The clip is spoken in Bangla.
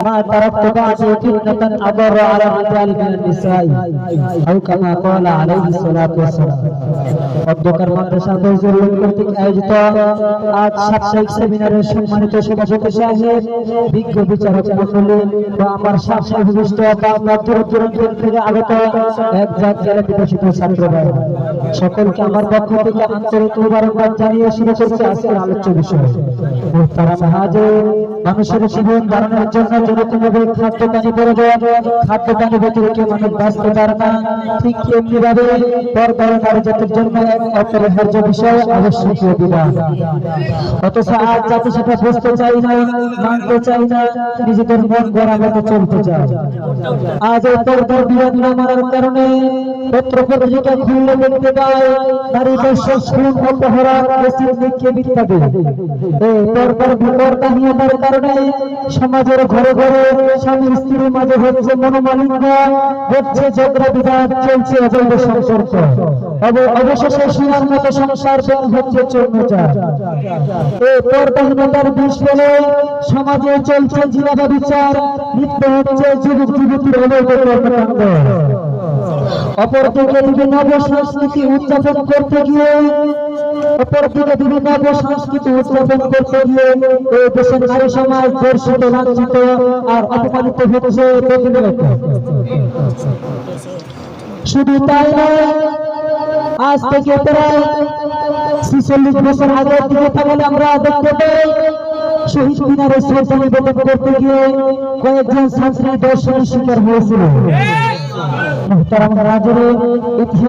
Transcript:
ما تركت بعدي فتنة أضر على الرجال من النساء أو كما قال عليه الصلاة والسلام অধ্যকার মাদ্রাসা ফজলুল কর্তৃক আয়োজিত আজ সাপ্তাহিক সেমিনারের সম্মানিত সভাপতি সাহেব, বিজ্ঞ বিচারক মণ্ডলী ও আমার সাপ্তাহিক ভূমিষ্ঠ বাংলা দূর থেকে আগত এক জাতীয় বিকশিত ছাত্ররা সকলকে আমার পক্ষ থেকে আন্তরিক মোবারকবাদ জানিয়ে শুরু করছি আজকের আলোচ্য বিষয়। মুহতারাম হাজির, মানুষের জীবন ধারণের জন্য যেরকমভাবে খাদ্য পানি প্রয়োজন, খাদ্য পানি ব্যতিরেকে মানুষ বাঁচতে পারে না, ঠিক তেমনিভাবে পর্দার নারী জাতির জন্য এক অপরিহার্য বিষয় আবশ্যকীয় বিধান। অথচ আজ জাতি সেটা বুঝতে চাই না, মানতে চাই না, নিজেদের মন গড়া মতো চলতে চায়। আজ এই পর্দার বিধান না মানার কারণে পত্র পত্রিকা খুললে দেখতে পায় নারী দর্শক, খুন, অপহরণ, এসিড নিক্ষেপ ইত্যাদি। এই পর্দার বিপর্যয়ের কারণে সমাজের ঘরে ঘরে স্বামী স্ত্রীর মাঝে হচ্ছে মনোমালিন্য, হচ্ছে ঝগড়া বিবাদ, চলছে অবৈধ সম্পর্ক, অবশেষে সোনার মতো সংসার হচ্ছে চর্মচার। এই পর্দাহীনতার বিষ ফেলে সমাজে চলছে জিনাবা বিচার, লিপ্ত হচ্ছে যুবক যুবতীর অবৈধ কর্মকাণ্ড। অপরদিকে বিভিন্ন সংস্কৃতি উদযাপন করতে গিয়ে এই দেশের নারী সমাজ দর্শিত, লাঞ্ছিত আর অপমানিত হচ্ছে প্রতিনিয়ত। শুধু তাই নয়, আজ থেকে প্রায় 46 বছর আগের দিকে তাহলে আমরা দেখতে পাই শহীদ মিনারে শ্রদ্ধা নিবেদন করতে গিয়ে কয়েকজন ছাত্রী দর্শনের শিকার হয়েছিল। মুহতারাম হাজির,